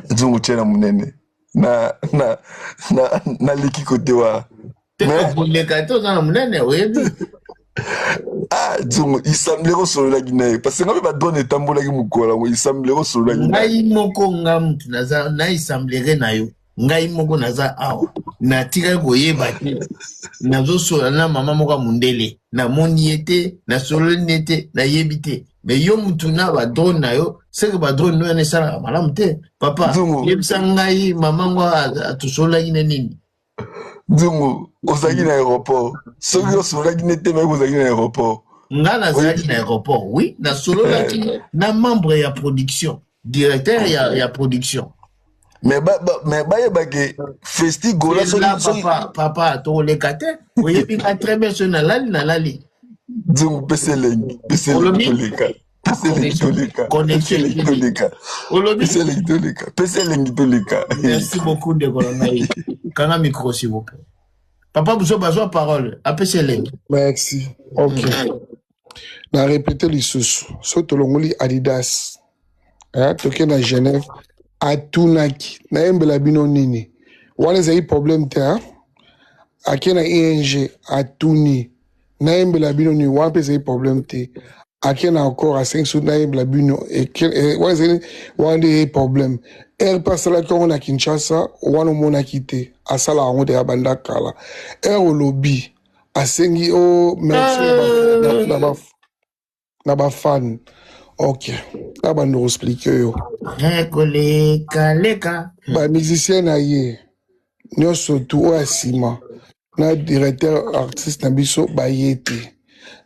nzungu tshena munene na liki kote wa mais na munene oyebi nzungu isamble kosololaki naye parce nga mpe badrone etambolaki mokola ngo isamble kosololaki ngai moko nga mutu naza na isamblere na yo ngai moko naza awa natikaki koyeba te nazosola na mama moko mundele namoni ye te nasololi ye te nayebi te mais yo mutu na badrone na yo seke badrone no yana esalaka malamu te papa yebisa ngai mama ngo atosololaki na nini nzungu ozalaki na aéroport soki osololaki ne te mayeki ozalaki na aéroport nga nazalaki na aéroport oui nasololaki na membre ya production directeur ya production mais bayebake festi gola papa toleka te oyebika très bien so nalali nzungu pesa elengi toleka merci beaucoup ndeko na ngai kanga micro s'il vous plaît papa buso bazwa parole apesa elengi merci ok na répété lisusu so tolongoli Adidas toke na Genève atunaki nayembela bino nini wana ezali problème te ake na ING atuni nayembela bino nini wana mpe ezali problème te ake na encore a 5 sous nayembela bino wana ezali wana nde ezali problème mpe asalaki yango na Kinshasa wana omonaki te asalaka yango te ya banda kala olobi asengi merci na bafan ok na bando explique yo leka bamusicien na ye nyonso tu oyo asima na directeur artiste na biso baye te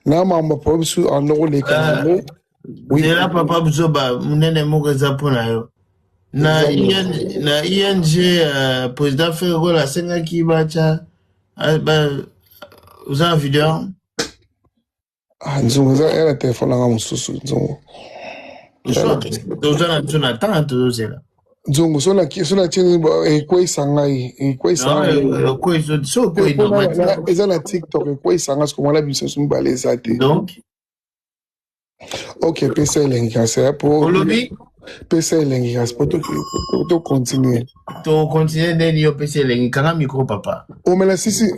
na mamba po biso andokoleka nango nzela papa biso munene moko eza mpo na yo na ING président Ferrol asengaki batya oza na video nzungu eza na telefone nanga mosusu nzungu toza na biso na ntango tozozela nzungu so natieni ekweyisa ngai eza na TikTok ekweyisa ngai sokomwana biso so mibale eza te ok pesa elengi kasi po pesa elengi kasi po tocontinue ndeni yo pesa elengi kanga micro papa omela sisi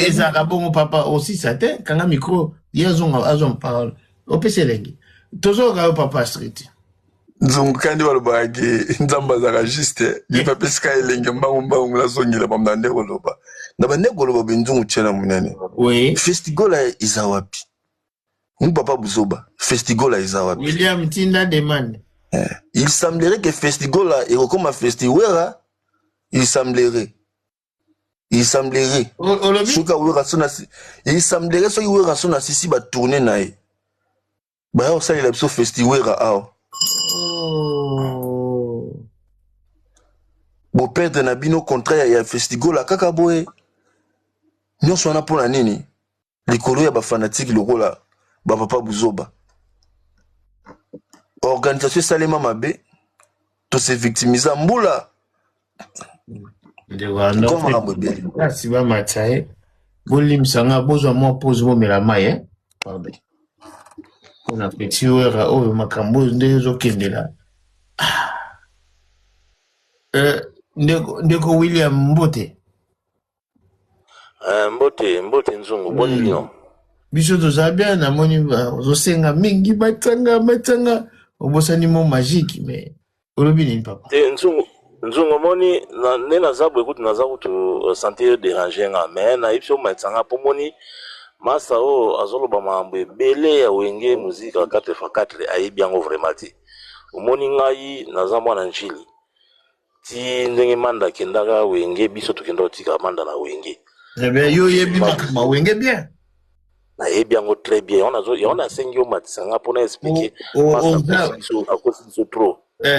ezalaka bongo papa osisa te kanga micro ye azonga parole opesa elengi tozoyoka yo papa street nzungu kandi balobaki nzambe azalaka juste ye bapesika elenge mbangu nazongela bamna nde koloba na bande koloba benzungu tshena munene festigola eza wapi papa buzoba festigola eza wapi William Tinda demande il semblerait que festigola ekokoma festiwera il semblerait il semblerait soki wera so na sisi batourne na ye baya kosalela biso festiwera awa boperdre na bino contrat ya festigola kaka boye nyonso wana mpona nini likolo ya bafanatike lokola bapapa buzoba organisation esalema mabe tose victimiza mbula kasi bamatya ye bolimisanga bozwa mwa pose bomela mai pardon mpona petit wera oyo makambo oyo nde ezokendela ndeko William Mbote mbote nzungu boni bino biso toza bien namoni ozosenga mingi matanga obosani mo magique mais olobi nini papa te nzungu moni nde naza boye kutu naza kutu sante dérange nga mais nayebi so matanga mpo moni masa oyo azoloba makambo ebele ya wenge muzika 4x4 ayebi yango vraiment te omoni ngai naza mwana njili ti ndenge manda akendaka wenge biso tokenda kotika manda na wenge yo oyebi makambo wenge bien nayebi yango très bien yango nasengi yo matisanga mpona explike akosi biso trop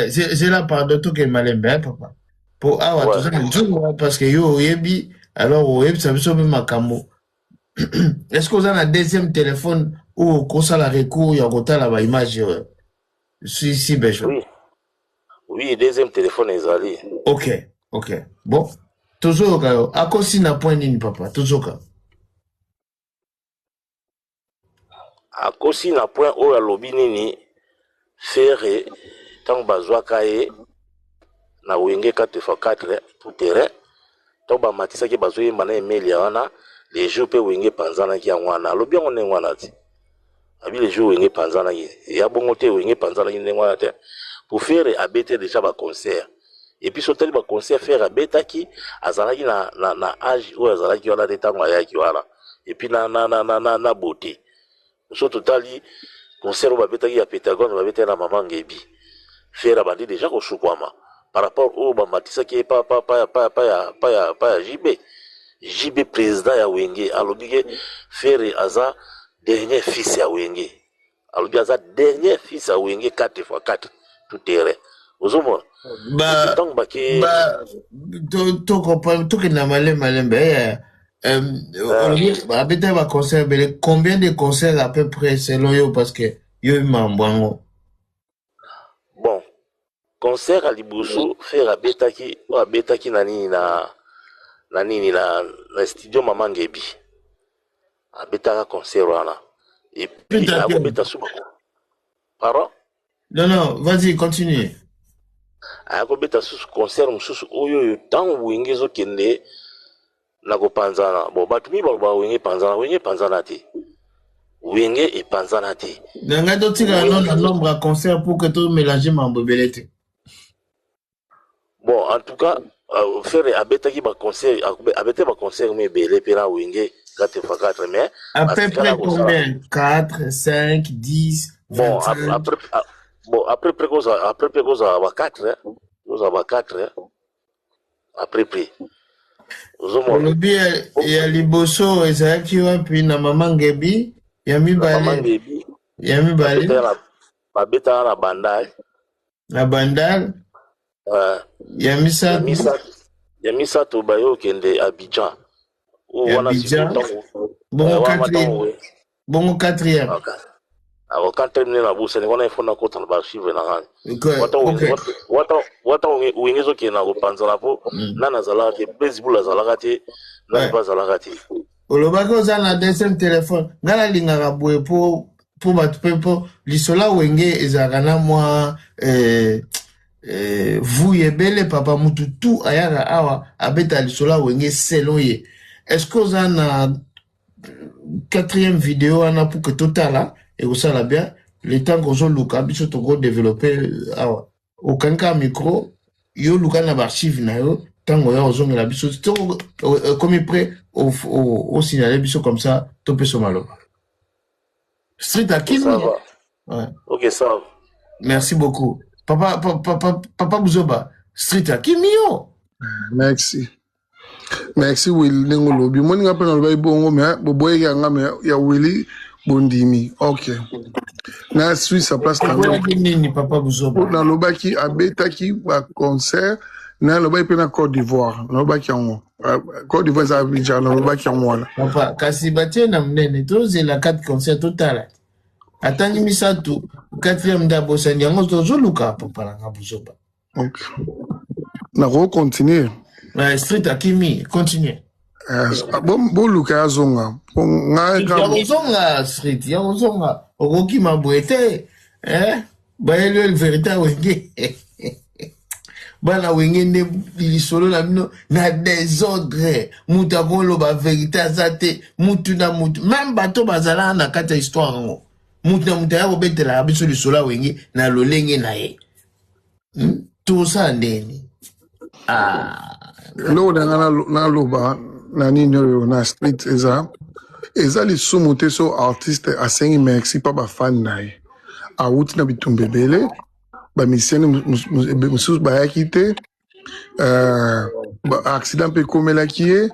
zela pardon toke malembe papa po awa toza na nzungu parce que yo oyebi alors oyebisa biso mpe makambo est-ce que oza na deuxième téléphone oyo okosala recours ya kotala baimage si besoin oui deuxième téléphone ezali ok bon tozoyoka yo akosi na point nini papa tozoka akosi na point oyo alobi nini fere ntango bazwaka ye na wenge 4x4 tout terrain to ba matisa ke bazoye mana email ya wana les jours pe wenge panzana ki wana lobi on ne wana ti abi les jours wenge panzana ki ya bongo te wenge panzana ki ne wana te pour faire abete déjà ba concert et puis sauter ba concert faire abeta ki azalaki na âge ou azalaki wana te tango ayaki wana et puis na beauté so totali concert ba beta ki ya Pentagone ba beta na Maman Ngebi faire bandi déjà ko sukwama par rapport au Bamatisa qui est pas JB président ya Wenge alobi faire aza dernier fils ya Wenge alobi aza dernier fils ya Wenge 4x4 tout terrain ozomona to que na malembe abeta ba concert combien de concerts à peu près selon yo parce que yo mambwango bon concert à Liboso faire abetaki na studio Maman Ngebi abetaka concert wana et puis abeta sous pardon non vas-y continue akobeta sous concert mususu oyo tango Wenge zo kende na kopanzana bon batumi ba Wenge panzana te Wenge et panzana te nanga do tika nombre à concert pour que tout mélanger mambo belete. Bon, en tout cas, faire abetaki ba concert, abete ba concert mais belé pena Wenge 4x4 mais à peu près combien 4, 5, 10, 25. Bon, après cause à 4 hein. Cause à 4 hein. Après prix. Olobi ya Liboso ezaki wapi na Maman Ngebi ya mibale. Babeta na Bandal. Na Bandal. Yamisa to bayo kende Abidjan. Bon quatrième. Alors quand terminer la bourse, on a fait un compte dans l'archive na wata Wengezo ki na kopanzana po na nazala ke baseball azala te na bazala te. Olobako za na deuxième téléphone ngala lingaka boye po batupepo lisola Wenge ezakana moi vous yebele papa mutu tout ayaka awa abeta lisola Wenge selon ye. Est-ce que vous avez quatrième vidéo ana pour que total là et vous savez bien le temps qu'on joue Luka biso to go développer awa aucun cas micro yo Luka na archive na yo tango ya ozonga la biso comme prêt au signaler biso comme ça to peut somalo street à qui ouais. OK ça va. Merci beaucoup papa Buzoba street à qui mio merci Will Nengolobi moni ngapa na lobai bongo me boboye ya ngame ya Willy Bondimi OK na suis sa place na nini papa Buzoba na lobaki abetaki ba concert na lobai pe na Côte d'Ivoire na lobaki yango Côte d'Ivoire za Abidjan na lobaki yango na papa kasi batie na mnene toze la 4 concert total atangi misatu 4e ndabo sandi yango tozo luka papa na Buzoba OK na continuer street akimi continue bon luka azonga zonga street ya zonga okoki mabuete bayelo le véritable Wenge bana Wenge ne lisolo na mino na désordre mutu akoloba vérité azate mutu na mutu même bato bazala na kata histoire ngo mutu na mutu ya kobetela biso lisolo Wenge na lolenge na ye tout ça ndeni lo na loba na nino na street eza lisumu te so artiste asengi merci pa ba fan na ye awuti na bitumba ebele ba misiani mususu bayaki te accident mpe ekomelaki ye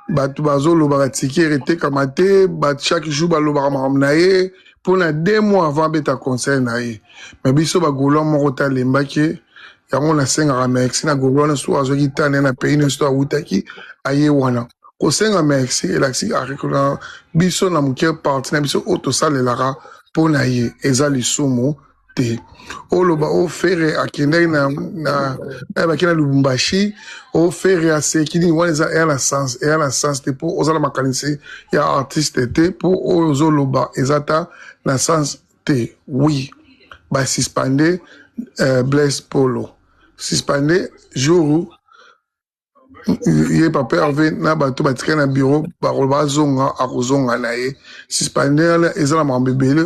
bato bazolobaka tiki eretekama te chaque jour balobaka makambo na ye mpona 2 mois avant abeta concert na ye me biso bagolo moko talembaki yango nasengaka merci na golo wana so azwaki tane na pays nyonso awutaki aye wana kosenga merci elakisi arekona biso na moke parti na biso oyo tosalelaka mpo na ye eza lisumu te oloba ofere akendaki baki na Lubumbashi ofere aseki nini wana eya na sens te mpo ozala makanisi ya artiste te mpo oyo ozoloba eza ta na sens te oui basuspende Blaise Polo suspendé jour ye papa Hervé na bato batika na bureau bakoloba zonga akozonga na ye suspendé ala ezala makambo ebele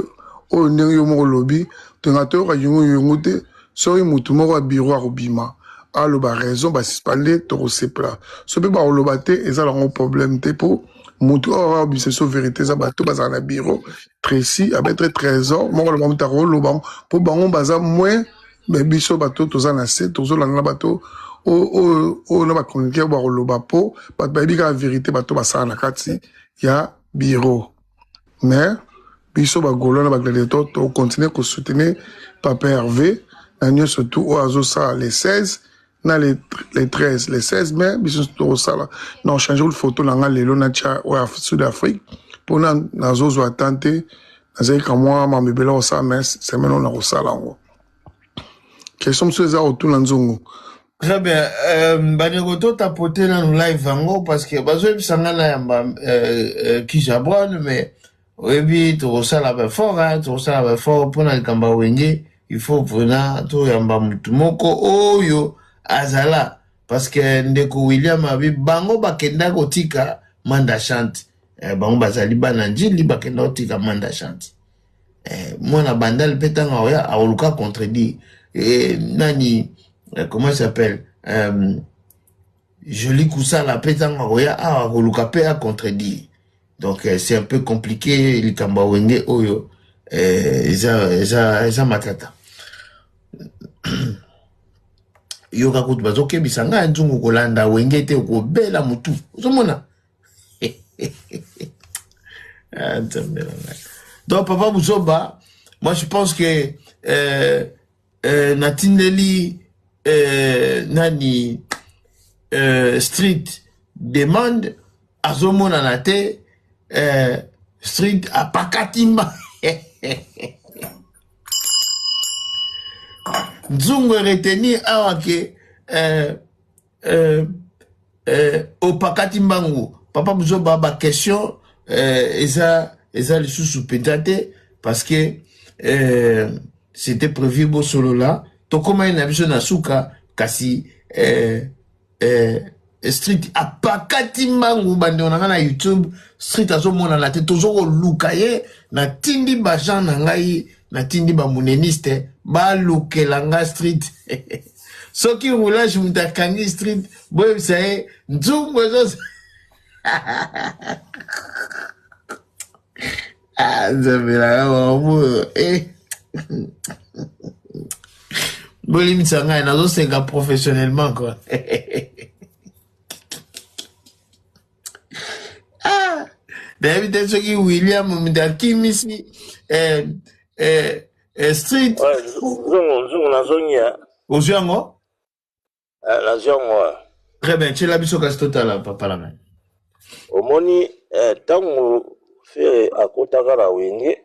oyo ndenge yo moko lobi tonga toyoka yongo te soki mutu moko ya bureau akobima aloba raison basuspendé tokosepela so mpe bakoloba te ezala yango problème te mpo mutu oyo akobisa so vérité eza bato bazala na bureau précis abetre trésor moko loba mutu akoloba mpo bango baza moins me biso bato toza na se tozolanda bato oyo na bachroniqueur bakoloba mpo bato bayebi kaka vérité bato basala na kati ya bureau mais biso bagolo na bagladiateur tokontinue kosoutenir papa Hervé na nyonso tu oyo azosala les 16 na les 13 les 16 mai biso tokosala na ochange ule photo na nga lelo na tia oyo sud afrique mpona nazozwa atan te nazali ka mwa mamebele kosala mais semaine oyo nakosala yango question mosusu eza kotuna nzongo. Très bien. Bandeko to tapoter dans live vango parce que bazo bisanga na yamba qui jabonne mais oyebi to sala ba fort to sala ba fort pour na kamba wenge il faut vraiment to yamba mutu moko oyo azala parce que ndeko William abi bango bakenda kotika manda chante bango bazali bana njili bakenda kotika manda chante mwana bandal petanga oya aoluka contredire nani comment il s'appelle Joli Koussala Pétanga Roya a Rolukape a contredit. Donc c'est un peu compliqué le Kamba Wenge Oyo eza matata. Yoka kutu bazoke bisanga nzungu kolanda Wenge te ko bela mutu. Ozomona. Donc papa Bouzoba, moi je pense que Natindeli nani street demande azomona na te street apakatimba nzungu retenir awa ke opakatimbangu papa Buzoba ba question eza lisusu pentate parce que c'était prévu beau solo là. Tokoma ina biso na suka kasi street apakati mangu bande onanga na YouTube street azomona na te tozoko luka ye na tindi ba Jean na ngai na tindi ba muneniste ba lukelanga street soki roulage mutakangi street boy saye nzungu zo zabela wa Bolim Sanga, nazo senga professionnellement quoi. Ah, David Soki William Mdaki Missy Street. Ouais, zongo na zonia. Oziango? La zongo. Très bien, tu l'as vu sur Castota papa la main. Omoni tango fait à Kotagara Wenge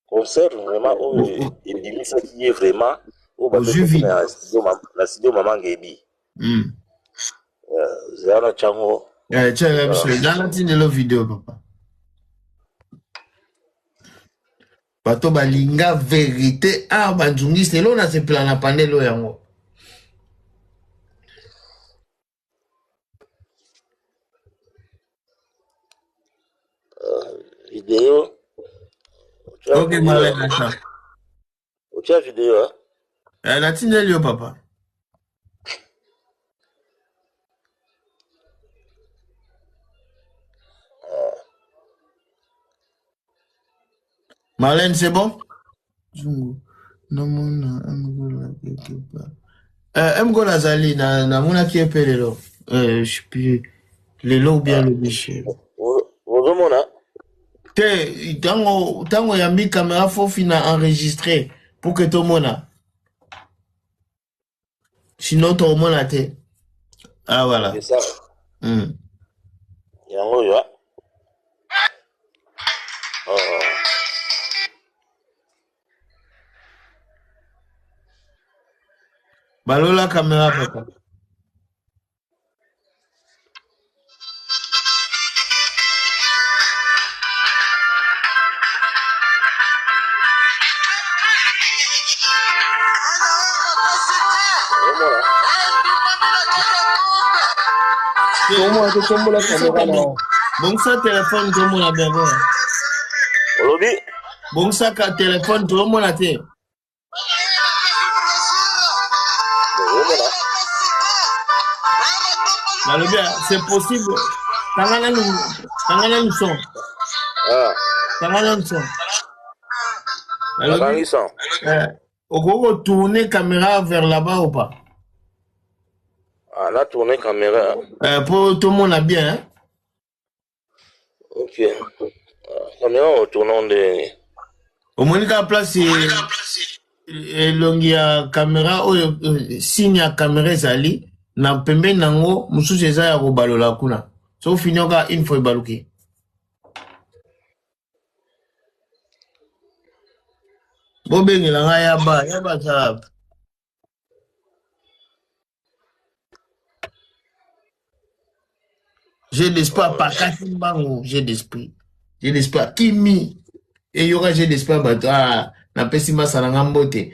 concert vraiment il dit ça qui est vraiment au bas la studio maman Gebi. Zara chango. Tu as vu dans la tine vidéo papa. Bato balinga vérité banjungis lelo na se plana panelo yango. Vidéo. Ok, malin achat. Tu as vidéo hein? La tine lio papa. Marlène, c'est bon? Mgola Zali, na mona qui est lelo. Je sais plus. Lelo ou bien le biché. Ozomona? Tango yambi caméra faut fina enregistrer pour que tout le monde. Sinon, tout le monde a été. Ah, voilà. C'est ça. Yango yo. Balola caméra, papa. Comment tu tombes la caméra? Bon ça téléphone tout le monde a bien bon. Olobi. Bon ça téléphone tout le monde a été. C'est possible. Tangana nous son. Ah. Tangana nous son. Tangana nous son. On va tourner caméra vers là-bas ou pas? Ah, là tourner caméra. Pour tout le monde a bien. Hein? Ok. Caméra on tourne de. Au moins la place longia caméra ou signe à caméra zali. Na pembe nango musu seza ya robalola kuna so finyoka info ibaluki bobengi la nga yaba sa j'ai d'espoir pas katimbango j'ai d'esprit kimi et yoka j'ai d'espoir bato na pesima salanga mbote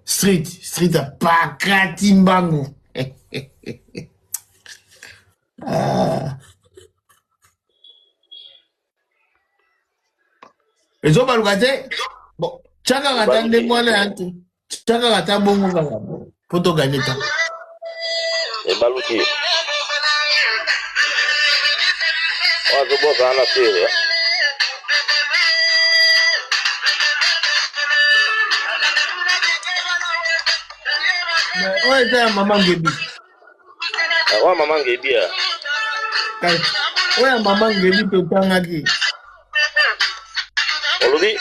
street a pas katimbango Ezo balukate bon chaka kata ndengwana yantu chaka kata bongo kaka poto ganeta baluki wazo boka ana fere oye ta mama ngebi wa mama ngebi ya oye mama ngebi to tangaki olobi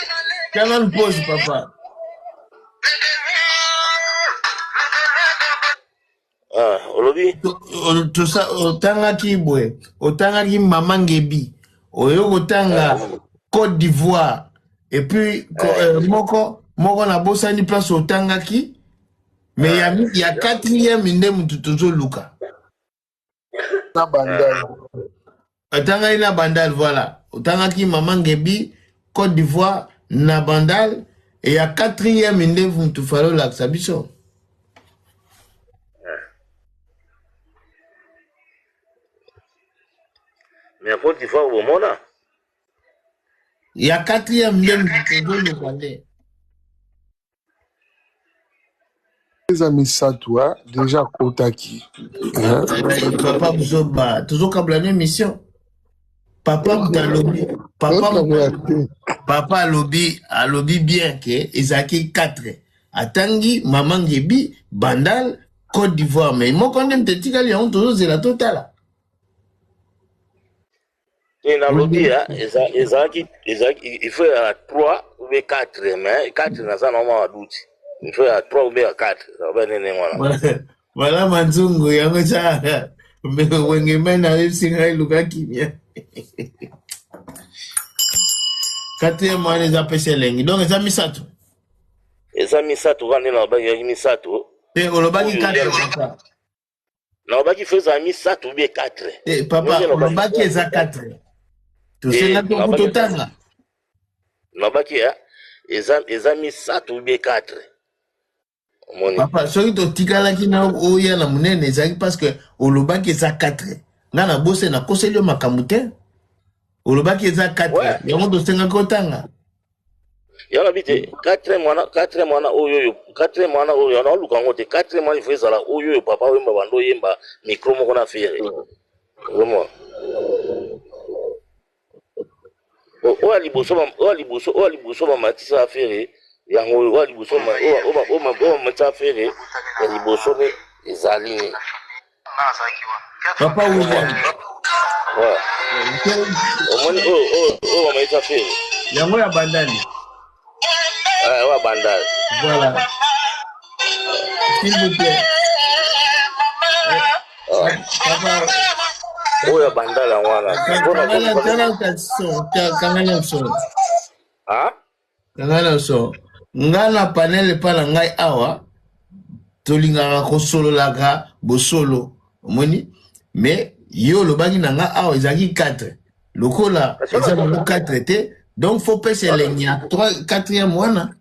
Canal pose papa olobi to sa otangaki bwe otangaki mama ngebi oyo kotanga Côte d'Ivoire et puis moko na bosani place otangaki mais il y a quatrième inde mutu tozo luka Na bandal. otangaki na bandal voilà otangaki mama ngebi Côte d'Ivoire na bandal et il y a quatrième inde mutu falo la sabiso. Mais à Côte d'Ivoire au monde il y a quatrième inde mutu tozo luka. Les amis Satoua, déjà Kotaki. Papa Bzoba, toujours câble mission. Papa Bdalobi, papa alobi bien que Ezaki 4. Atangi, maman Ngebi, Bandal, Côte d'Ivoire. Mais moi, quand même, t'es tigali, on toujours c'est la totale. Et dans lobby, Ezaki, il faut à 3 ou 4, mais 4, n'a pas normalement à 12. Il faut à 3 ou 4. Voilà, Manzungu, yango cha. Mais wengeme na singa luka kimia. Quatrième mois les apese lengi. Donc eza misato. Eza misato quand na ba ya misato. Et olobaki 4. Na ba ki feza misato be 4. Eh papa, olobaki eza 4. Tu sais na to kutotanga. Na ba ki eza misato be 4. Papa, soki to tikalaki na oya na munene ezaki parce que olobaki eza 4. Nga na bose na koseli yo makambo te. Olobaki eza 4. Yango tosenga kotanga. Yana bite 4 mwana oyo na luka ngote 4 mwana il faut ezala oyo papa wemba bando yemba micro moko na fere. Vraiment. O liboso ba matisa afere. Yango wa liboso o mata fere ya liboso ne ezali papa William ouais omoni o mata fere yango ya bandali wa bandali voilà s'il vous plaît papa o ya bandala wana kangana so ah kangana so ngana panel pa na ngai awa tolingaka kosololaka bosolo omoni mais yo lobaki na ngai awa ezalaki 4 lokola eza nango 4 te donc faut pesa elenge ya 4e wana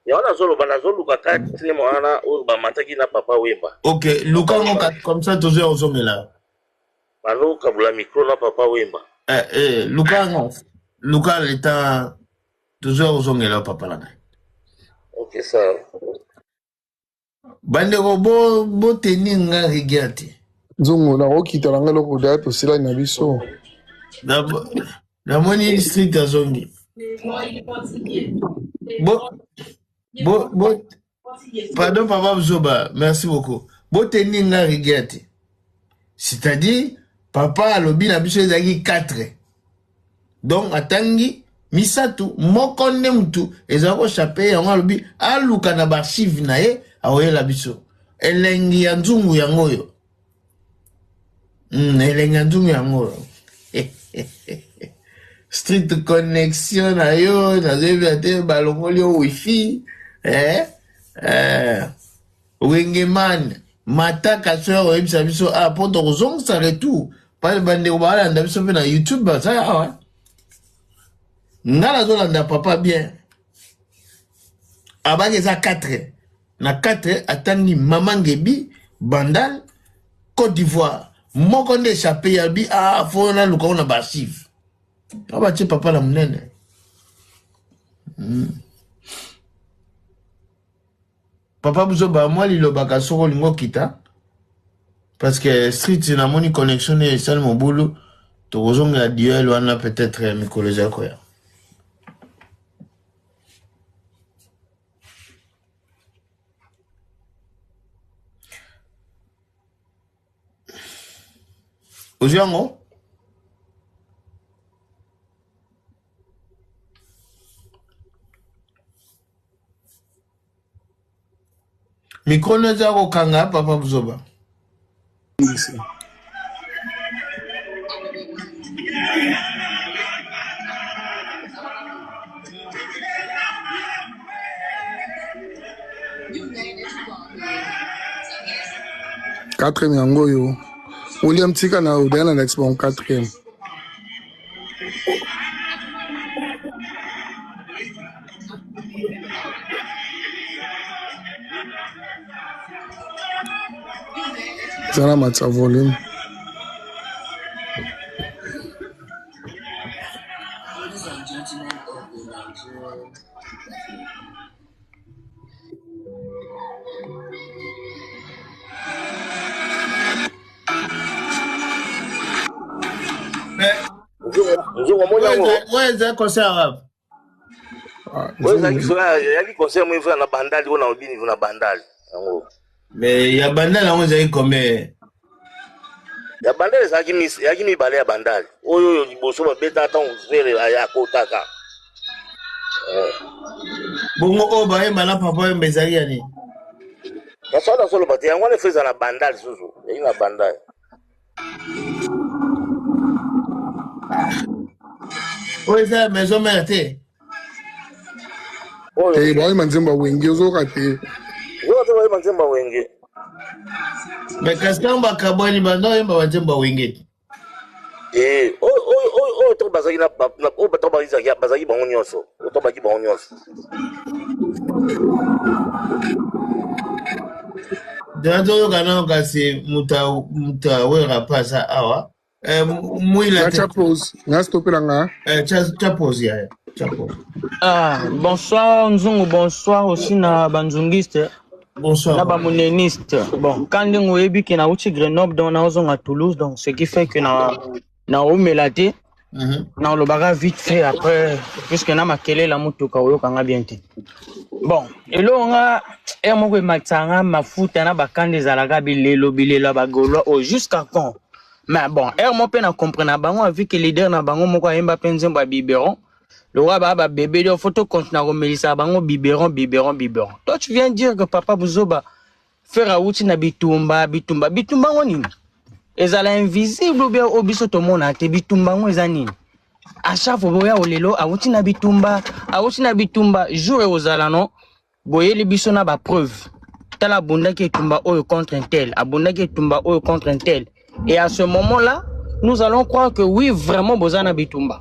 Ya wana zolo bana zolo kaka tine mwana o ba mataki na papa Wemba. OK, Luka ngoka comme ça toujours ozongela. Bano kabula micro na papa Wemba. Luka ngoka. Luka l'état toujours ozongela papa là. OK ça. Bande bo teninga rigati. Nzungu na okita langa loko da to sila na biso. La moni street azongi. Pardon, Papa Zoba, merci beaucoup. Boteni nga rigati. C'est-à-dire, papa alobi na biso ezaki 4. Donc, atangi, misatu, mokonde mtu, ezako chape, yango alobi, aluka na barchive na ye, aoye la biso. Elengi ya nzungu yangoyo. Elengi ya nzungu yangoyo. Street connexion na yo, na zebi balongoli yo wifi, Wengeman, mataka soya oyebisa biso poto kozongisa retour pale bandeko balanda biso mpe na YouTube baza awa nga nazolanda papa bien abaki eza 4 na 4 atangi Mama Ngebi Bandal Côte d'Ivoire moko nde échappé yabi fo na luka na barchive abatie papa na munene Papa Buzoba, moi, il a soko lingo kita. Parce que street, na moni connexion et ça, mon boulot. To rozonga la duel, on a peut-être mi collège quoi. Oziango? Micro na zako kanga Papa Buzoba. Quatrième yango yo. William Tika na udana na expo 4e. Zana matsa volume. Ouais, c'est concert arabe. Ouais, c'est concert moi na bandali on a obini na bandali. Mais ya bandali on zai comme ya bandali yaki mi bale ya bandali. Oyo liboso ba beta ta on vere ya kotaka. Bongo o ba na papa mbezali yani. Na soda solo bati yango ne feza na bandali susu. Na bandali. Ouais, ça maison mère Eh, boy manzemba wenge ozoka te. Yo to manzemba wenge. Mais kastamba kaboni bando yemba manzemba wenge. To bazaki na o to bazaki bango nyonso. O to bazaki bango nyonso. Dato kana kasi muta wera pasa awa. Mouila Chapose, na stopper nga. Chapose ya. Bonsoir Nzungu, bonsoir aussi na banzungiste. Bonsoir. Na bamoneniste. Bon, quand on est bien na uti Grenoble donc na ozonga Toulouse donc ce qui fait que na omelate na le baga vite fait après puisque na makele la mutuka oyo kanga bien te. Bon, elo nga moko matanga mafuta na bakande zalaka bilelo bagolo o jusqu'à quand. Mais bon, mo pe na comprendre bango avec que leader na bango moko ayemba penze ba biberon. Le roi baba bébé de photo continue à remelisa bango biberon. Toi tu viens dire que papa Buzoba faire outi na bitumba ngoni. Ezala invisible ou bien obiso to mona te bitumba ngo ezanini. À chaque fois boya olelo outi na bitumba jour et ozala non. Boye le biso na ba preuve. Tala bunda ki tumba oyo contre un tel, abunda ki tumba oyo contre un tel. Et à ce moment-là, nous allons croire que oui vraiment bozana bitumba.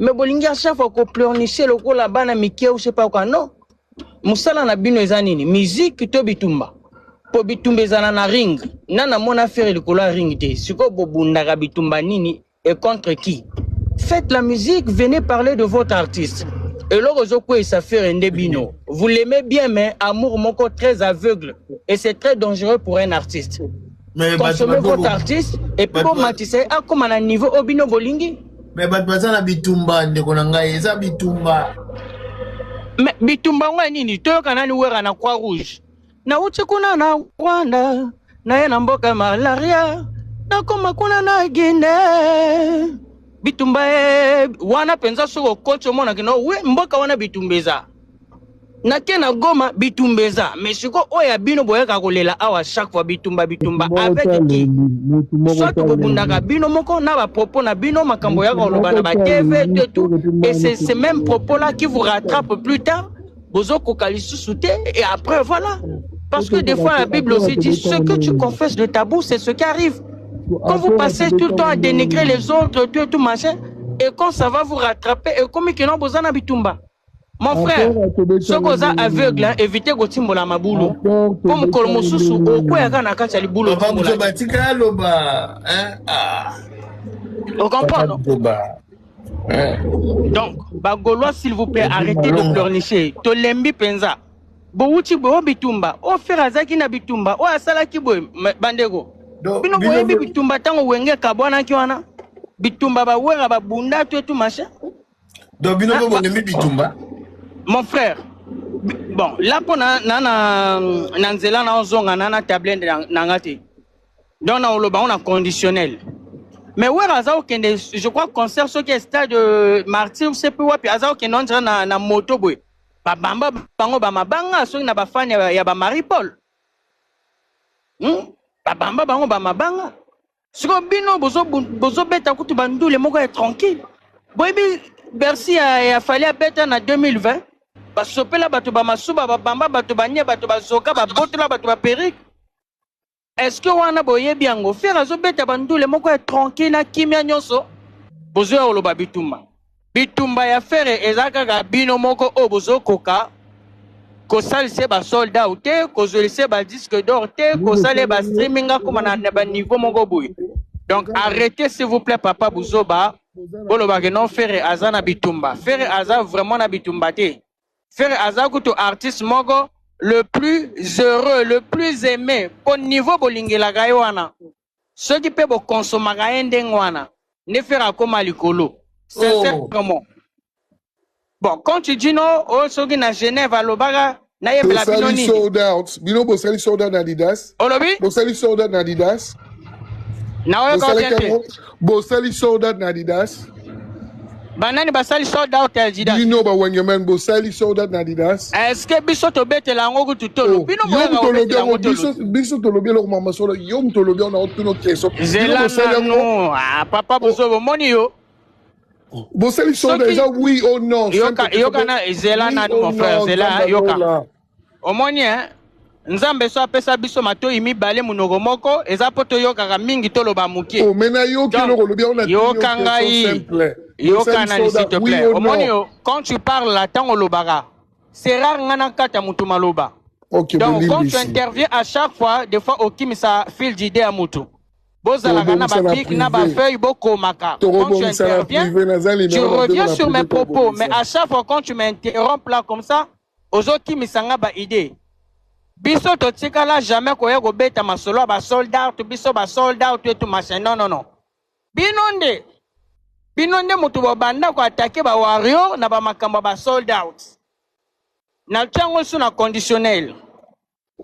Mais bolingi à chaque fois qu'on pleurniche le ko la bana miké ou je sais pas quoi non. musala na bino eza nini musique to bitumba po bitumba ezala na ring nana mona faire likolo ya ring te siko bobundaka bitumba nini et contre qui faites la musique venez parler de votre artiste et l'orozoko ça fait rende bino vous l'aimez bien mais amour moko très aveugle et c'est très dangereux pour un artiste mais consommez votre artiste et puis bon matisse a comme un niveau obino bolingi mais baza na bitumba ndeko na ngai eza bitumba mais bitumba ngwa nini toyoka nani wera na Croix Rouge na uchi kuna na Rwanda na ye na mboka malaria na koma kuna na Guinée bitumba wana penza soko kocho mona kino we mboka wana bitumbeza na kena Goma bitumbeza mais siko oya bino boyaka kolela awa chaque fois bitumba avec qui soit bobundaka bino moko na ba propos na bino makambo yaka oloba na ba TV tout et c'est ces mêmes propos là qui vous rattrapent plus tard bozo kokalisusu te et après voilà parce que des fois la Bible aussi dit ce que tu confesses de ta bouche c'est ce qui arrive. Quand vous passez tout le temps à dénigrer les autres, tout machin, et quand ça va vous rattraper, et comme il y a besoin de bitumba. Mon frère, ce que vous aveugle, évitez de timbo la maboulou. Comme Kolomosusu, au quoi il y a un cas de boulot. Vous comprenez? Donc, Bagolois, s'il vous plaît, arrêtez de pleurnicher. Tolembi penza. Bouchi bo bitumba. O ferazaki na bitumba. O asalaki boy bandego. Bino boyebi bitumba tango wenge kabwana kiwana. Bitumba ba wera ba bunda tout machin. Donc bino bo boyebi bitumba. Mon frère. Bon, là pour na nzela na ozonga na tablette na ngati. Donc na oloba on a conditionnel. Mais wera azao kende je crois concert ce qui est stade Martyr c'est puis wapi azao kende on na moto boy. Ba bamba bango ba mabanga so na ba fan ya ba Marie Paul. Bamba bango ba mabanga siko bino bozo beta kutu bandule moko est tranquille boyebi Bercy a fallu beta na 2020 ba sopela bato ba masuba ba bamba bato banye bato ba zoka ba botela bato ba perruque est-ce que wana boyebi yango faire azo beta bandule moko est tranquille na kimia nyonso bozo ya oloba bitumba ya faire ezaka ga bino moko o bozo koka kosalise ba soldat ou te kozolise ba disque d'or te kosale ba streaming comme na ba niveau moko boy. Donc arrêtez s'il vous plaît papa Buzoba boloba que non faire azana bitumba faire aza vraiment na bitumba te faire aza kuto artiste moko le plus heureux le plus aimé au niveau bolingela gaywana ceux qui peut consommer ndengwana ne faire comme likolo sincèrement. Bon quand tu dis non au soki na Genève à Lobaga na yebela binoni sold out bino bosali sold out na Adidas olobi bosali sold out na Adidas na oyo ka bosali sold out na Adidas banani basali sold out ya Adidas bino ba wengemen bosali sold out na Adidas est-ce que biso to betela ngo kututolo bino biso to lobi lo mama solo yo mtolobi on a tuno keso zela no ah papa bozo moni yo bosali sold out oui ou non yoka na zela na mon frère zela yoka omoni nzambe so apesa biso matoi mibale munoko moko eza poto yokaka mingi toloba mukie oh mena yoki loko lobi on a yoka ngai yoka na s'il te plaît omoni yo quand tu parles la tango lobaka c'est rare ngana kata mutu maloba okay, donc quand tu interviens à chaque fois des fois okimisa fil d'idée à mutu bozalaka na ba pic na ba feuille bokomaka quand tu interviens tu reviens sur mes propos mais à chaque fois quand tu m'interromps là comme ça ozokimisa nga ba idée biso totikala jamais koya kobeta masolo ba soldat to biso ba soldat to machin non binonde mutu banda ko attaquer ba warrior na ba makamba ba soldat na tango suna conditionnel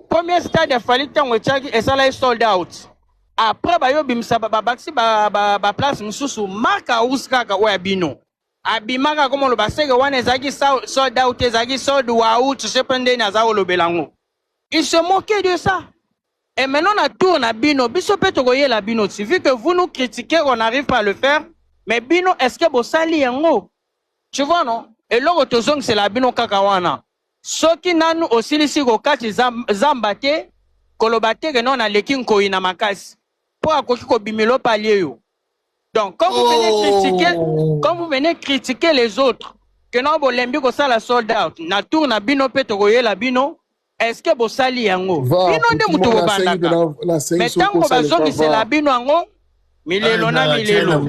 premier stade a fallu tango tchaki et ça là soldat après ba yo bimsa ba baxi ba place mususu marka uskaka oya bino abimaka comme le baseke wana ezaki soldat ezaki soldat wa out je prendre na za olobelango. Il se moquait de ça. Et maintenant, on a tourné à Bino. Biso peut te la Bino. Vu que vous nous critiquez, on n'arrive pas à le faire. Mais Bino, est-ce que vous sali yango? Tu vois, non? Et là, c'est la Bino kakawana. Ce qui n'a nous aussi ici au cas zambate, kolobate que non a lekin ko ina makas. Pour akoki ko bimelo palier yo. Donc, quand vous venez critiquer les autres, que na bolembi ko sala sold out na tour na bino pe to koyela bino est-ce que bosali yango bino nde mutu bobandaka mais tango bazongisela bino yango milelo na milelo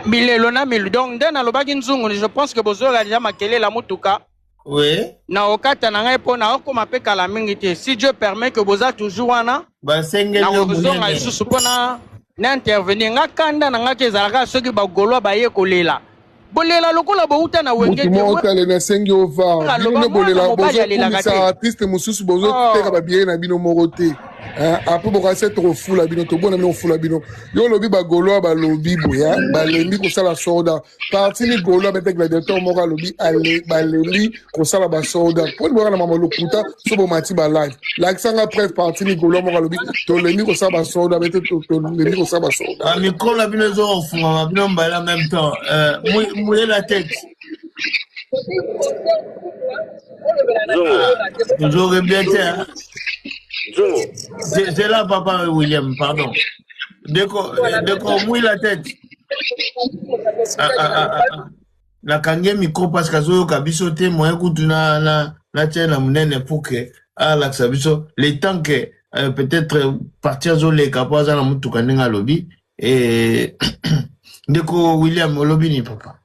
milelo na milelo donc nde nalobaki nzungu je pense que bozoka déjà makelela mutuka oui na okata na ngai mpo na okoma mpe kala mingi te si Dieu permet que boza toujours wana na kozonga lisusu mpo na intervenir nga kanda na nga ke ezalaka soki bagolwa baye kolela bolela lokola bouta na wenge te otale na sengi ova bino bolela bozokumisa artiste mosusu bozoteka babiere na bino moko te après bokasi trop fula bino tobona bino fula bino yo lobi bagolwa balobi boya balembi kosala soda parti ni golwa bete gladiateur moko alobi balembi kosala basoda poni boka na mama lokuta so bomati ba live lakisanga presse parti ni golwa moko alobi tolembi kosala basoda bete tolembi kosala basoda micro na bino ezofungama bino mbala en même temps mouiller la tête toujours bien hein. C'est là, papa William, pardon. Dès qu'on mouille la tête. La kange micro parce que zo kabisote moyen kutu na tienne la munene pour que la sabiso les temps que peut-être partir zo les capables na mutu kanenga lobby et deko William lobby ni papa.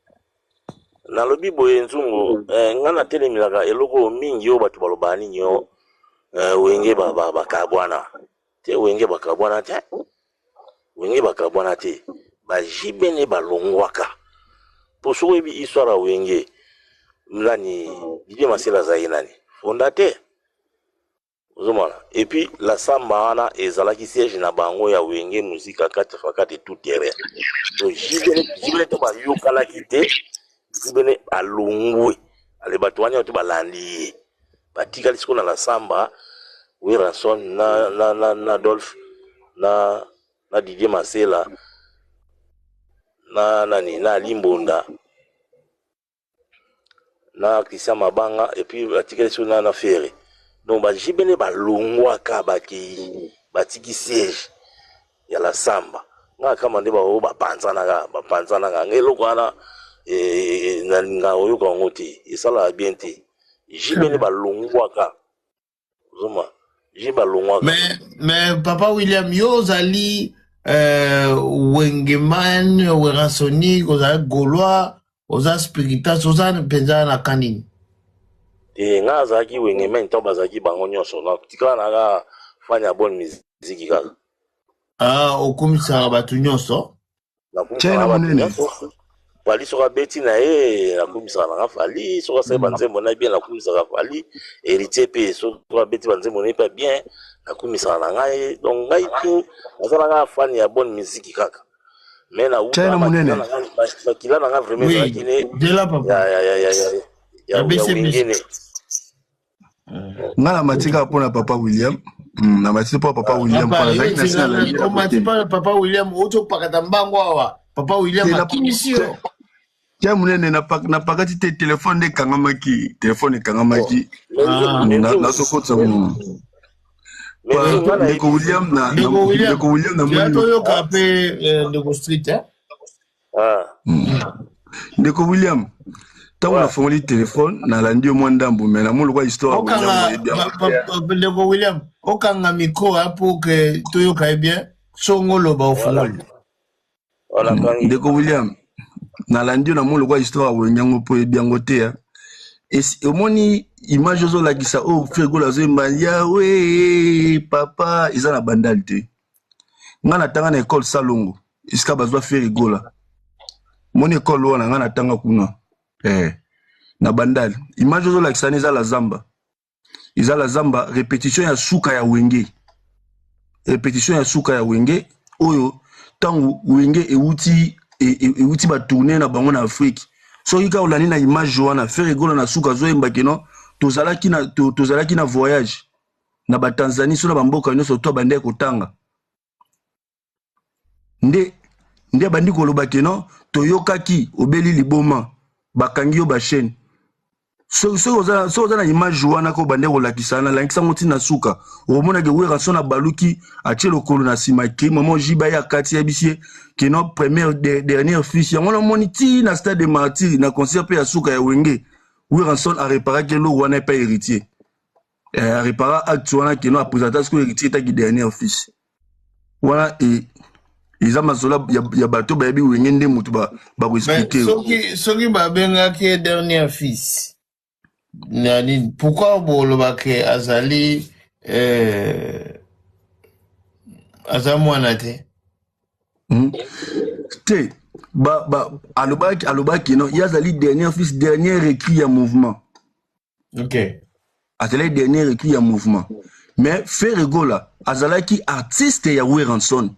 Na lobby boye nzungu ngana telemilaka eloko mingi yo batu balobani nyo wenge bakabwana te wenge bakabwana te wenge bakabwana te bajibene balongwaka posoko ebi histoire wenge mlani Didier Masela zai nani fondateur ozomana et puis la samba wana ezalaki siège na bango ya wenge musique à 4x4 et tout terrain donc jibene to ba yokalaki te jibene alongwe ale batwanya to balandi batika lisiko na la samba oui ranson na Adolphe na Didier Masela na Limbonda na Christian Mabanga et puis batika lisiko na Ferré donc bajibene balongwaka batiki siège ya la samba nga kama nde bapanzanaka ngeloko wana nga oyoka ngo te esala bien te jibene balongwaka zoma jiba longwaka mais papa William yo zali wengeman werasoni oza golwa oza spiritas oza penza na kanini nga azaki wengeman to bazaki bango nyonso na tikala na fanya bonne musique kaka okomisaka bato nyonso Fali soka beti na nakumisaka nanga Fali soka sai banzembo na bien nakumisaka Fali héritier pe soka beti banzembo na pas bien nakumisaka nanga donc ngai tout nazala nga fan ya bonne musique kaka mais na uta bakila nanga vraiment ça qui ne de la papa ya wingene ngala matika pona papa William na matika papa William pona on m'a papa William auto pakata mbango awa papa William akimisio Tiens, munene na pakati te téléphone de kangamaki téléphone kangamaki na sokotsa mu Ndeko William na Ndeko yo kape Ndeko Street Ndeko William tango na fongoli téléphone na landi mo ndambu mais na mulu kwa histoire Ndeko William okanga micro pour que toyo ka bien songolo ba ofungoli Ndeko William na landi na mulu kwa histoire wenyango po ebiango te omoni image ozo lakisa frigo la zemba ya we papa iza na bandal te nga na tanga na école Salongo iska bazwa frigo la moni école wana nga na tanga kuna na bandal image ozo lakisa iza la zamba répétition ya suka ya wenge oyo tangu wenge euti ba tourner na bango na Afrique so ika olani na image wana faire rigolo na suka zo embakeno tozalaki na voyage na ba Tanzanie so na bamboka nyonso to bande kotanga nde bandi koloba keno toyokaki obeli liboma bakangi yo ba chaîne so na image wana ko bande ko lakisana la nkisa ngoti na suka omona ke Weranson na baluki atie lokolo na sima ki maman jiba ya kati ya bisie que no première dernière fiche ya ngona moniti na stade de Martyr na concert pe ya suka ya Wenge Weranson a réparé que lo wana pas héritier a réparé acte wana que no a présenté ce que héritier ta qui dernière fiche voilà et ils ont mazola ya bato ba bi Wenge nde mutu ba ko expliquer soki ba benga ki dernière fiche. Pourquoi bolobake azali azamwanate te alobaki non yazali dernier fils dernier écrit ya mouvement. OK, azali dernier écrit ya mouvement mais Ferregola azalaki artiste ya Weranson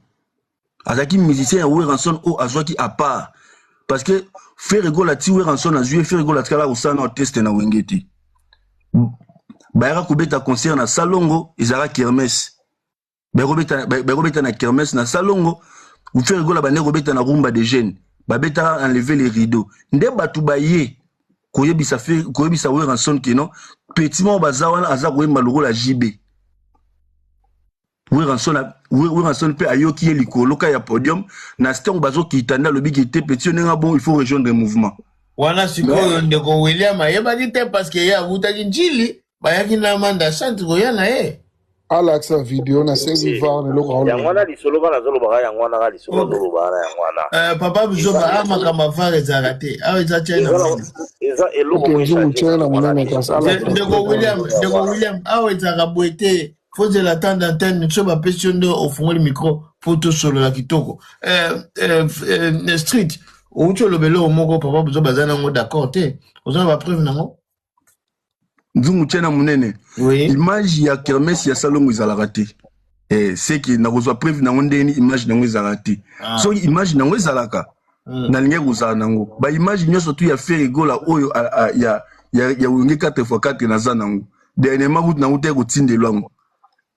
azalaki musicien ya Weranson o azwaki à part parce que Ferregola ti Weranson a joué Ferregola tkala usana au test na Wengeti bayara kubeta concert na Salongo izara kermesse bayrobeta na kermesse na Salongo ou Ferregola bane robeta na rumba de jeunes babeta enlever les rideaux nde batu baye koyebisa Weranson kino petit mo bazawana aza koyemba lokola JB Weranson pe ayoki ye likolo ka ya podium na stongo bazo kitanda lobi ki te petit onenga bon il faut rejoindre le mouvement wana sikoyo ndeko William ayebaki te parce que ya vutaki njili bayaki na manda chante koyana ye alaxa video na sengi va ne loko yangwana lisolo bana zolo baka yangwana ka lisolo zolo bana yangwana papa bizoba amakamba fare zakate awe za china eza eloko ndeko William awe zakabwete faut la temps d'antenne ne soit pas de au le micro photo solo la kitoko street ou tu le belo moko papa besoin bazana ngo d'accord te oza ba preuve nango nzungu tena munene oui image ya kermesse ya Salongo izalaka te c'est que na kozwa preuve nango ndeni image nango izalaka te so image nango izalaka na linge kozala nango ba image nyonso tu ya Ferregola oyo ya Wenge 4x4 na za nango dernièrement route nango te kotindelwa ngo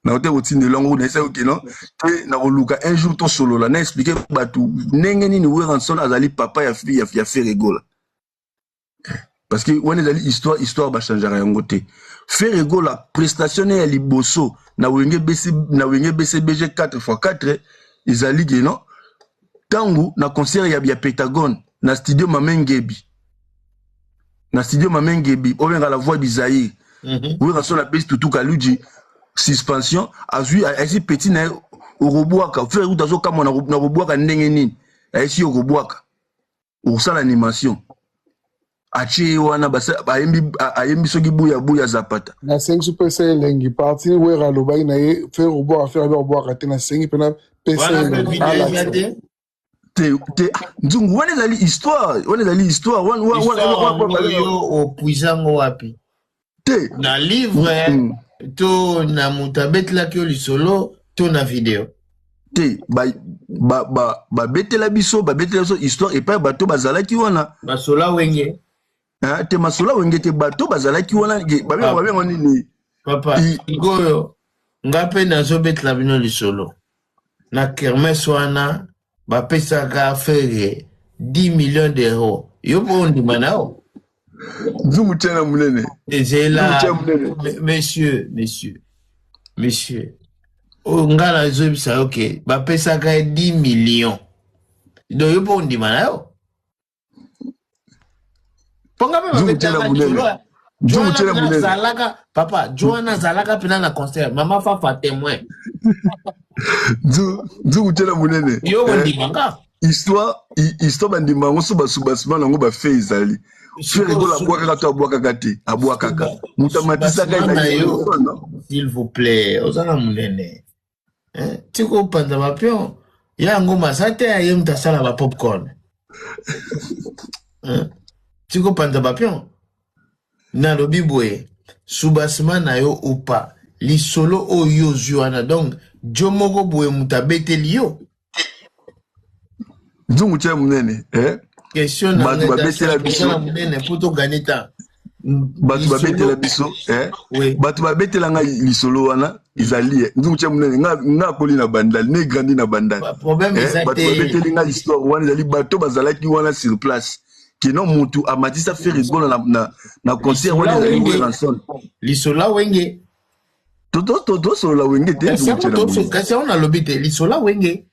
na hotel otinde longo na esa okino te na koluka un jour to solo la na expliquer batu ndenge nini Weranson azali papa ya fille ya Ferregola parce que on ezali histoire ba changer yango te Ferregola prestation ya liboso na Wenge BCBG 4x4 ezali geno tangu na concert ya Pentagon na studio Mamengebi obenga la voix d'Isaïe Weranson la base tutu kaluji suspension azui asi petit na urobwaka faire utazo kama na robwaka ndenge nini asi urobwaka ursala animation achi wana basa ayembi soki buya zapata na sengi super c'est lengi parti wera lobai na ye faire robwaka te na sengi pena pesa te nzungu wana zali histoire au puisango wapi te na livre to na mutabet la kyo lisolo to na video te ba betela biso histoire et pas bato bazalaki wana basola Wenge te masola Wenge te bato bazalaki wana babengo nini papa igoyo ngape nazo betela bino lisolo na kermesse wana bapesaka fere 10 millions d'euros yo po ndima nao nzungu tena munene monsieur ngala zobisa ok bapesaka 10 millions do yo po ndima nayo ponga pe bapesaka Zalaka papa Joanna Zalaka pena na concert mama fa témoin nzungu tena munene yo ndima nga histoire bandima ngo suba nango ba fait ezali Ferregola abwaka to abwaka te abwaka mutamatisa yo s'il vous plaît ozana munene tiko panda bapion yango masate aye mtasala ba popcorn tiko panda bapion na lobi boye subasima na yo upa lisolo oyo juana donc jomoko boye mutabete liyo nzungu tya munene question na batu babetela biso munene poto ganita batu babetela biso batu babetela nga lisolo wana izali nzungu tya munene nga koli na bandal ne grandi na bandal problème batu babeteli nga histoire wana izali bato bazalaki wana sur place non mutu amatisa fait rigolo na concert wala za ranson lisola wenge toto sola wenge te kasi on a lobité lisola wenge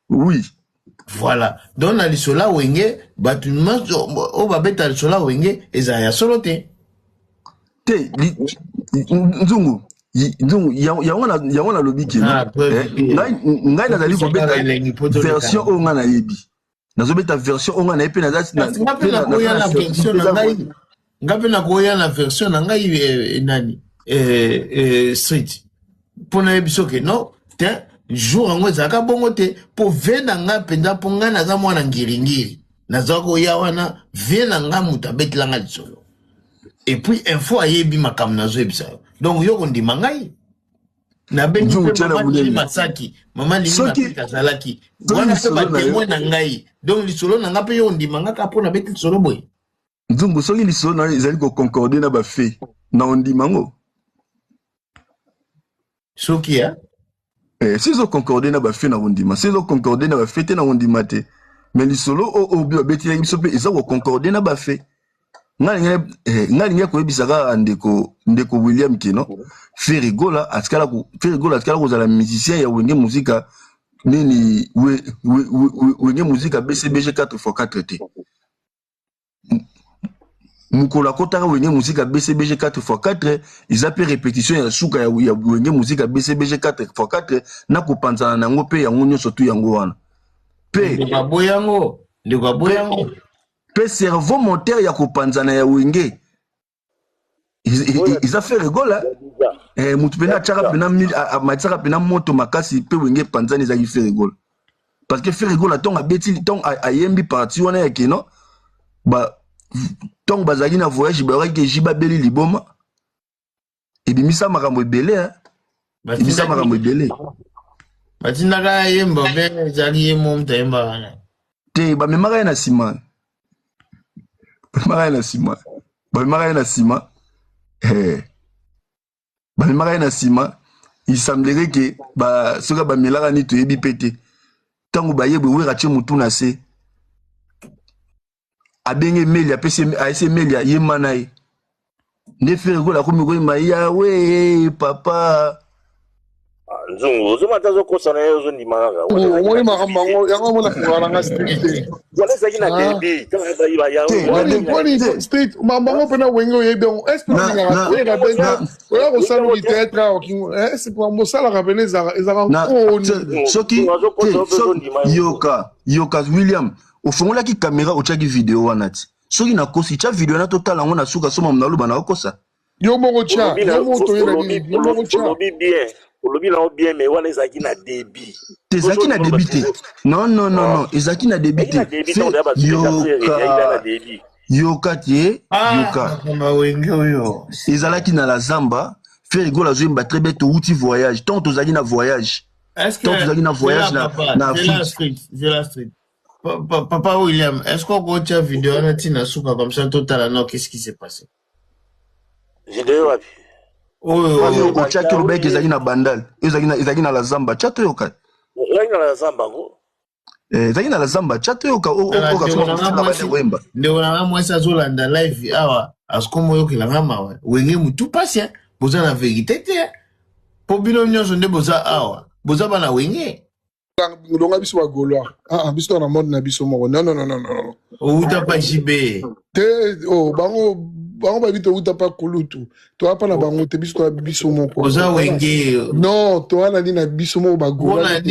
oui voilà donc na lisola wenge batuma o babeta lisola wenge eza ya solo te nzungu yango na lobi kino ngai nazali kobeta version oyo ngai nayebi nazobeta version oyo ngai nayebi nga mpe nakoya na version na ngai nani street mpo nayebi soki no te jour yango ezalaka bongo te mpo ve na nga mpenza mpo ngai naza mwana ngiringiri nazala koya wana ve na nga moto abetelanga lisolo et puis info ayebi makambo nazoyebisa yo donc yo kondima ngai nabengi mpe mama lili masaki mama lili masaki azalaki wana mpe batemoin na ngai donc lisolo na nga mpe yo kondima nga kaka mpo nabeti lisolo boye nzungu soki lisolo na yo ezali koconcorde na bafe na ondima ngo soki ya si ezoconcorde na bafe na ondima si ezoconcorde na bafe te na ondima te mais lisolo oyo babetelaki biso mpe eza koconcorde na bafe ngalingi koyebisaka ndeko William kino Ferigola atikala kozala musicien ya wenge muzika nini wenge muzika BCBG 4x4 te mukolo akotaka wenge muzika BCBG 4x4 eza pe répétition ya suka ya wenge muzika BCBG 4x4 na kopanzana nango pe yango nyonso tu yango wana pe ndeko aboyango pe cerveau moteur ya kopanzana ya wenge iza fait rigola mutu pena atchaka pena matchaka pena moto makasi pe wenge panzani ezaki fait rigola parce que fait rigola ton abeti ton ayembi parti wana ya kino ba ton bazaki na voyage ba raki jiba beli liboma ebimisa makambo ebele ebimisa makambo ebele batindaka yemba be ezali yemo mtayemba wana te bamemaka ye na nsima bamemaka ye na nsima il semblerait que soki bamelaka nini toyebi mpe te ntango bayebwe wera tie motu na se abenge meli ayese meli ayemba na ye nde Ferigola akomi koyemba yawe papa nzungu ozomata azokosa na ye ozondima kaka omoni makambo yango yango mona kokalanga street wana ezalaki na debi street makambo yango mpena wenge oyebi yango est oyeka mpenza oya kosala liteatre est mosalaka pene ezaka nkoni soki yoka William ofungolaki kamera otiaki video wana ti soki nakosi tya video na totala yango na suka soma naloba na okosa yo moko tya yo moko toyela nini yo moko tya olobi nango bien mais wana ezalaki na debi te ezalaki na debi te non ezalaki na debi te yoka te yoka ezalaki na la zamba Ferigola azoyemba très bien touti voyage tant tozalaki na voyage tant tozalaki na voyage na Afrique. Papa William, est-ce qu'on peut faire une vidéo comme ça total non qu'est-ce qui s'est passé? Vidéo wapi? Oh chaki lobeki ezali na bandal ezali na la zamba chato yoka ezali na la zamba ngo ezali na la zamba chato yoka okasoma bana wemba ndio na mwesa zolanda live awa asikomo yokela ngama wenge mutu pasi boza na vérité te po bino nyonso nde boza awa boza bana wenge longa biso ba gaulois biso na monde na biso moko non outa pa jibe te bango babi to uta pa kulutu to apa na bango te biso to biso moko oza wenge non to ana ni na biso moko ba gaulois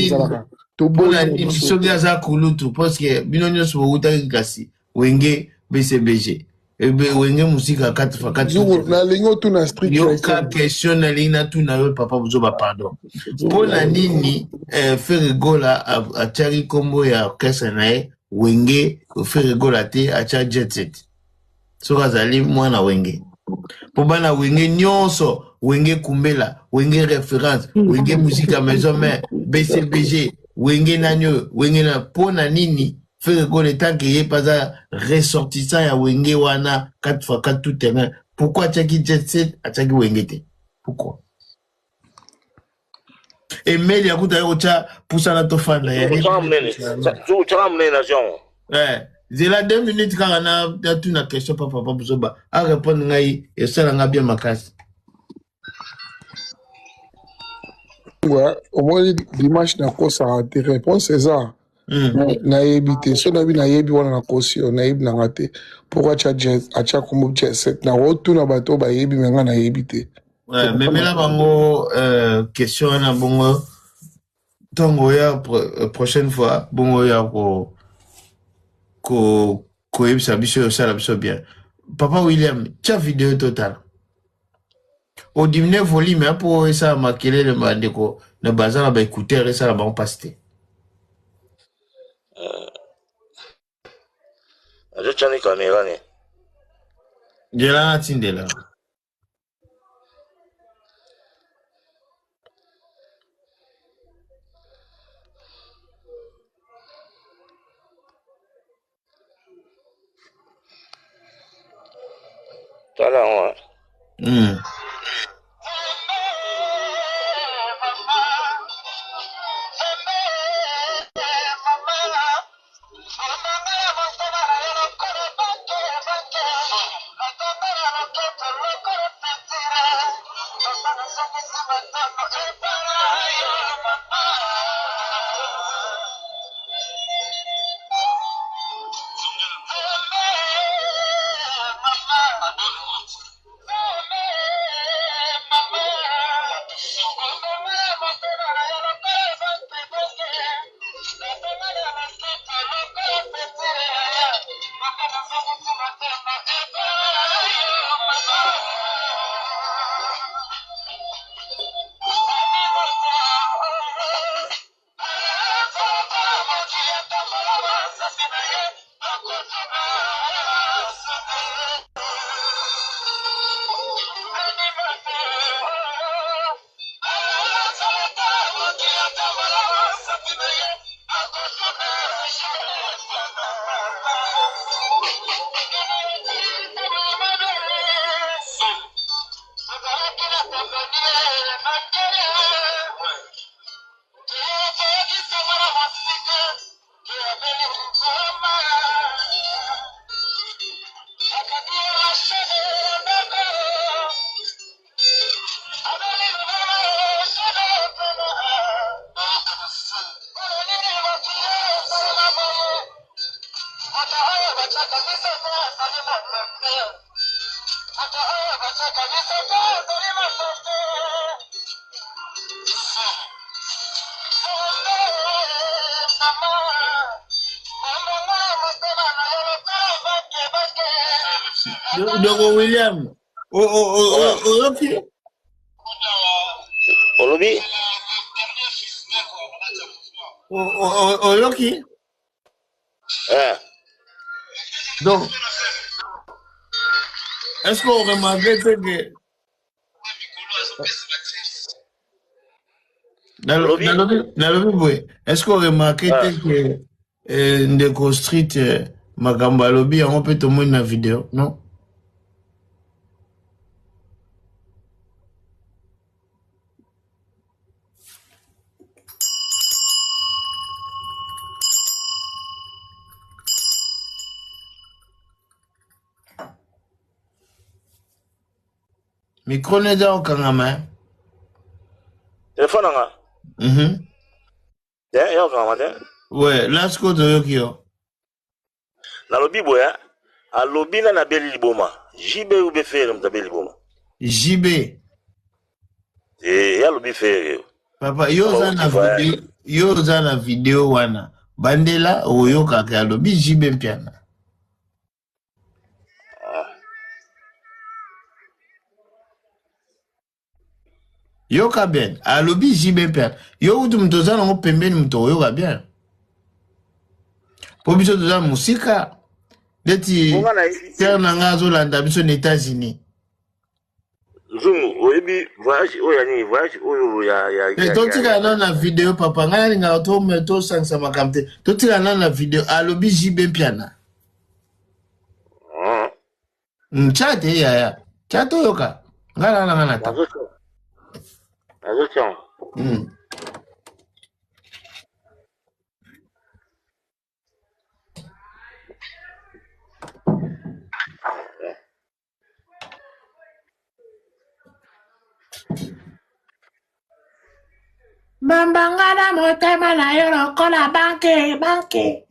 to bona ni biso dia za kulutu parce que bino nyonso uta kasi wenge BCBG wenge musika 4x4 na lingo tu na street yo ka question na lina tu na yo papa buzo ba pardon pona nini Ferigola achari kombo ya orchestre nae wenge Ferigola te acha jet set soka zali mwana wenge po bana wenge nyonso wenge kumbela wenge référence wenge musika maison mère BCBG wenge nanyo wenge na pona nini Ferigola tant que yé pas ressortissant ya wenge wana 4x4 tout terrain pourquoi achaki jet set achaki wenge te pourquoi Emeli yakuta yo cha pusana to fanda ya chama mnene na Jean J'ai la 2 minutes quand on a tout une question papa Bozoba. À répondre ngai et ça on a bien ma casse. Ouais, au moins dimanche na ko ça a été réponse c'est ça. Na yebité so na bi na yebi wana na kosi na yebi na ngate. Pourquoi tu as comme jet set na rotu na bato ba yebi menga na yebité. Ouais, mais là bango question na bongo tongo ya prochaine fois bongo ya ko yebisa biso ça la biso bien. Papa William, tu as vidéo totale. Au diminuer volume pour ça makele le mandeko na bazala ba écouter et ça la ba passer. Je tiens les caméras né. Je la attendais là. T'as là, Hmm. Donc William, ok. Olobi? Ok. Donc, est-ce qu'on remarque que est-ce qu'on remarque que Ndeko Street Magamba Lobby on peut tout le monde dans la vidéo, non? Micro n'est pas au Kangama. Téléphone nga? Ya Kangama te? Ouais, là ce que tu veux dire. Na lobi boya, a lobi na beli liboma. JB ou be faire na beli liboma. JB. Ya lobi faire. Papa, yo za video wana. Bandela oyo kaka lobi JB mpiana. Yo ka bien, alobi JB mpiana. Yo utu mtoza na pembeni mto yo ka bien. Po biso toza musika. Deti terna ngazo landa biso na États-Unis. Zungu, oyebi voyage oya ni voyage oyo ya. Totika na video papa ngana nga to meto sansa makamte. Totika na video alobi JB mpiana. Mchate ya. Chato yoka. Ngana ta. Azochon. Bangana motema na yo lokola banke.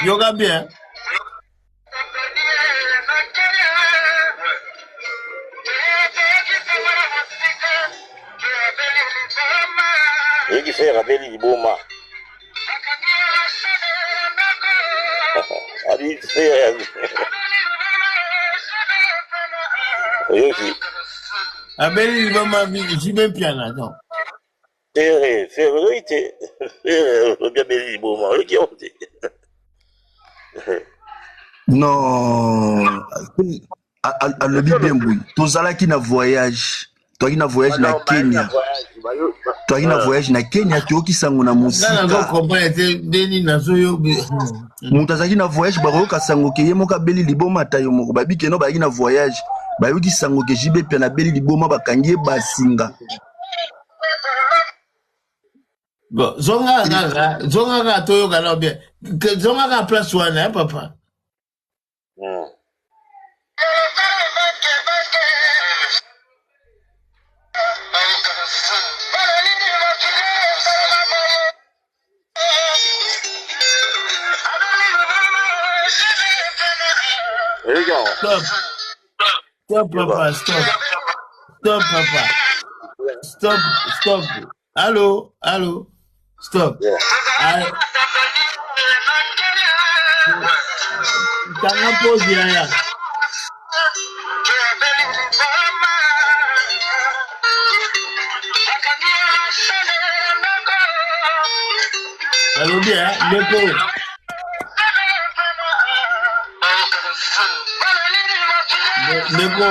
Yoga bien. Et qui fait rappeler Liboma. Allez, c'est. Abeli Liboma, j'y vais piano, non. C'est vérité. Bien Abeli Liboma, qui ont dit. Non, alobi bemboui tozalaki na voyage na Kenya na Kenya toyokisango na musika moto azalaki na voyage bakoyoka sango ke ye moko abeli liboma ata yo moko babi keno bazalaki na voyage bayoki sango ke jibe pia na beli liboma bakangi ye basinga zonga ka toyoka na bien zonga ka place wana papa. Stop, papa, stop. Stop, papa. Stop. Allô. Stop. T'as pause derrière. Allô bien, Neko. Neko.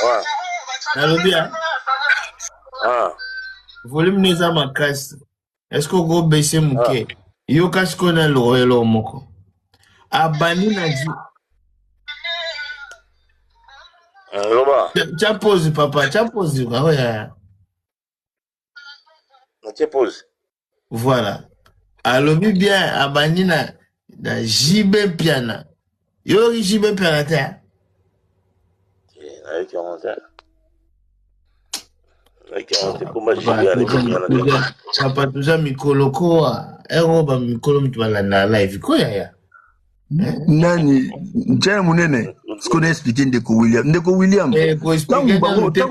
Ouais. Allô bien. Ah. Volume neza makasi. Est-ce que go baisser muke? Yo kasi kona lo moko. Abani na di. Tu pose papa, tu pose. Tu pose. Voilà. Alobi bien abani na jibe piana. Yo jibe piana te. Avec 40 ans. Papa tuza mikolo koa. Eroba mikolo mtwala na live ko ya. Nani njaya munene sikona expliquer Ndeko William ko expliquer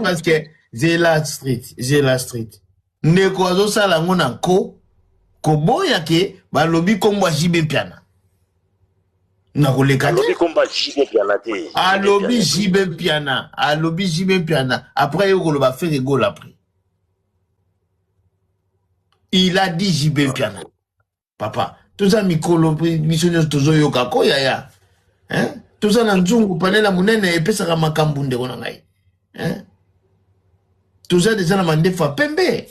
parce que Zela Street Ndeko azo sala ngona ko boya ke balobi komba jibe piana na koleka alobi komba jibe piana te alobi jibe piana après yo koloba faire rigole après il a dit jibe piana papa tout ça mikolo missionnaire tozo yoka ko ya hein tout ça na nzungu panela munene epesaka makambu ndeko na ngai hein tout ça déjà na mandefa pembe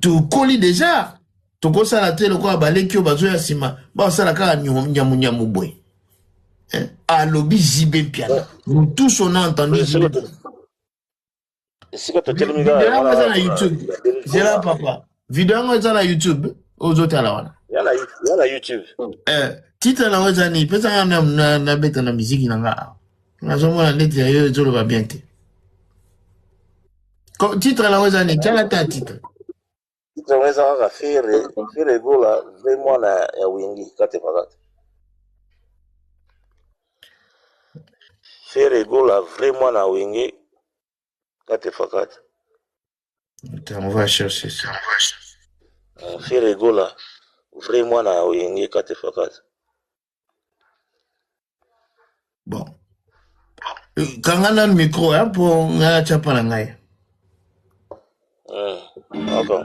tu koli déjà to ko sala tele ko abaleki o bazo ya sima ba sala kaka nyamu boy hein alobi jibe piano nous tous on a entendu jibe c'est quoi tu na YouTube zela papa vidéo ngeza na YouTube ozote ala wana yana YouTube titre na weza ni pesa na beta na muziki na nga na zomo na ndeti ya yo zolo ba bien te Titre la wazani, tiens ta titre. Titre wazani, faire gola, vraiment na wingi, kate pakate. Faire gola, vraiment na wingi, kate pakate. On va chercher ça. Faire gola, vraiment na wingi, kate pakate. Bon. Quand on a le micro, hein, pour la chapalangaï. D'accord.